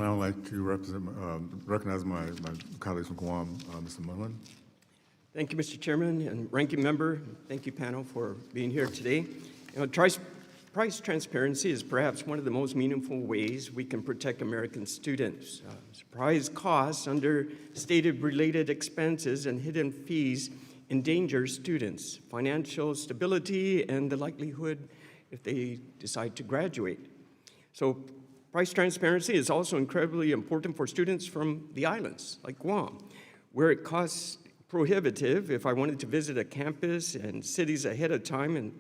now like to recognize my colleagues from Guam, Mr. Moylan. Thank you, Mr. Chairman and Ranking Member. Thank you, panel, for being here today. Price transparency is perhaps one of the most meaningful ways we can protect American students. Surprise costs, understated related expenses, and hidden fees endanger students' financial stability and the likelihood if they decide to graduate. So price transparency is also incredibly important for students from the islands, like Guam, where it costs prohibitive if I wanted to visit a campus and cities ahead of time,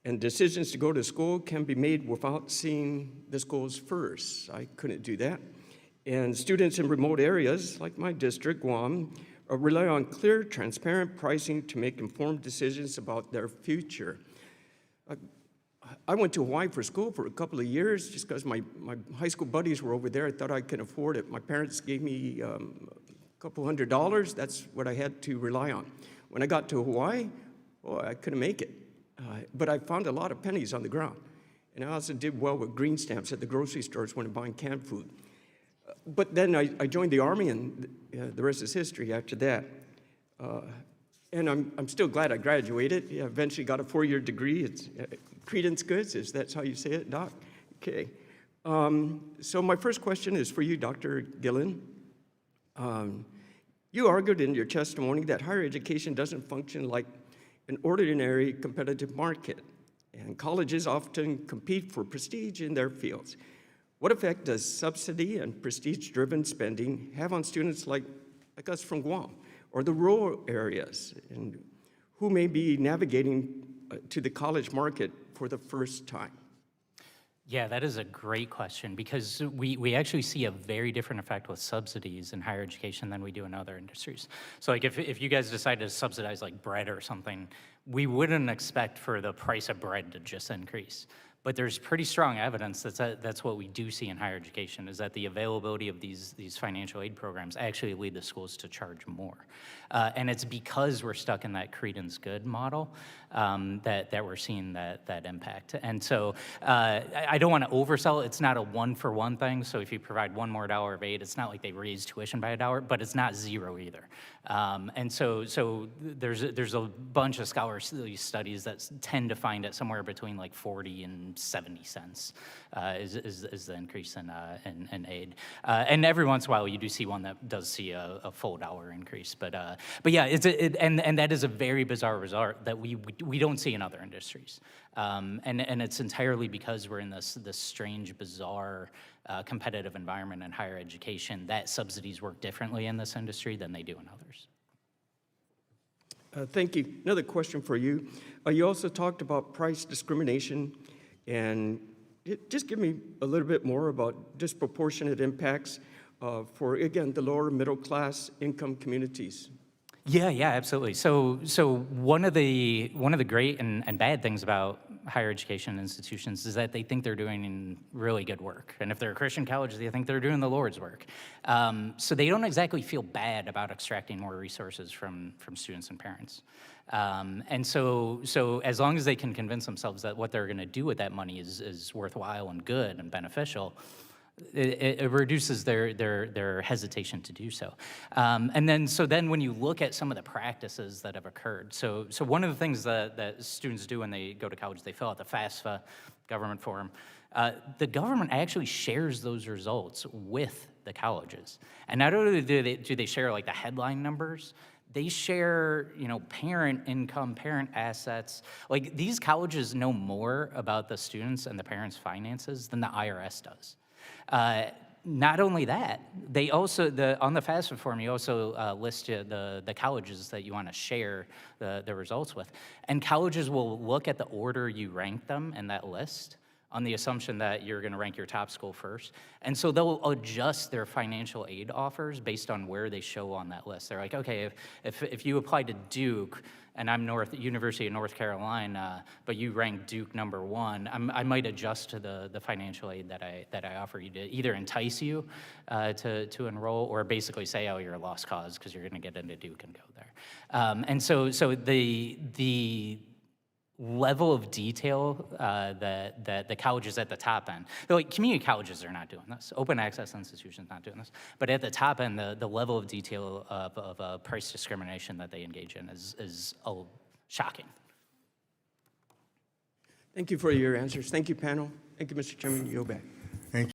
and decisions to go to school can be made without seeing the schools first. I couldn't do that. And students in remote areas, like my district, Guam, rely on clear, transparent pricing to make informed decisions about their future. I went to Hawaii for school for a couple of years just because my high school buddies were over there. I thought I could afford it. My parents gave me a couple $100. That's what I had to rely on. When I got to Hawaii, boy, I couldn't make it. But I found a lot of pennies on the ground. And I also did well with green stamps at the grocery stores when I'm buying canned food. But then I joined the Army, and the rest is history after that. And I'm still glad I graduated. Yeah, eventually got a 4-year degree. It's credence goods, that's how you say it, Doc? Okay. So my first question is for you, Dr. Gillen. You argued in your testimony that higher education doesn't function like an ordinary competitive market, and colleges often compete for prestige in their fields. What effect does subsidy and prestige-driven spending have on students like us from Guam, or the rural areas, and who may be navigating to the college market for the first time? Yeah, that is a great question, because we actually see a very different effect with subsidies in higher education than we do in other industries. So like if you guys decide to subsidize like bread or something, we wouldn't expect for the price of bread to just increase. But there's pretty strong evidence that's what we do see in higher education, is that the availability of these financial aid programs actually lead the schools to charge more. And it's because we're stuck in that credence good model that we're seeing that impact. And so I don't want to oversell it. It's not a one-for-one thing. So if you provide $1 more of aid, it's not like they raise tuition by $1, but it's not zero either. And so there's a bunch of scholarly studies that tend to find it somewhere between like 40 and 70 cents is the increase in aid. And every once in a while you do see one that does see a full $1 increase. But yeah, and that is a very bizarre result that we don't see in other industries. And it's entirely because we're in this strange, bizarre, competitive environment in higher education that subsidies work differently in this industry than they do in others. Thank you. Another question for you. You also talked about price discrimination, and just give me a little bit more about disproportionate impacts for, again, the lower middle class income communities. Yeah, absolutely. So one of the great and bad things about higher education institutions is that they think they're doing really good work. And if they're a Christian college, they think they're doing the Lord's work. So they don't exactly feel bad about extracting more resources from students and parents. And so as long as they can convince themselves that what they're going to do with that money is worthwhile and good and beneficial, it reduces their hesitation to do so. And then when you look at some of the practices that have occurred, so one of the things that students do when they go to college, they fill out the FAFSA government form. The government actually shares those results with the colleges. And not only do they share like the headline numbers, they share, parent income, parent assets. Like these colleges know more about the students and the parents' finances than the IRS does. Not only that, they also, on the FAFSA form, you also list the colleges that you want to share the results with. And colleges will look at the order you rank them in that list on the assumption that you're going to rank your top school first. And so they'll adjust their financial aid offers based on where they show on that list. They're like, okay, if you apply to Duke, and I'm University of North Carolina, but you rank Duke #1, I might adjust to the financial aid that I offer you to either entice you to enroll, or basically say, oh, you're a lost cause because you're going to get into Duke and go there. And so the level of detail that the colleges at the top end, like community colleges are not doing this, open access institutions not doing this, but at the top end, the level of detail of price discrimination that they engage in is shocking. Thank you for your answers. Thank you, panel. Thank you, Mr. Chairman. You go back.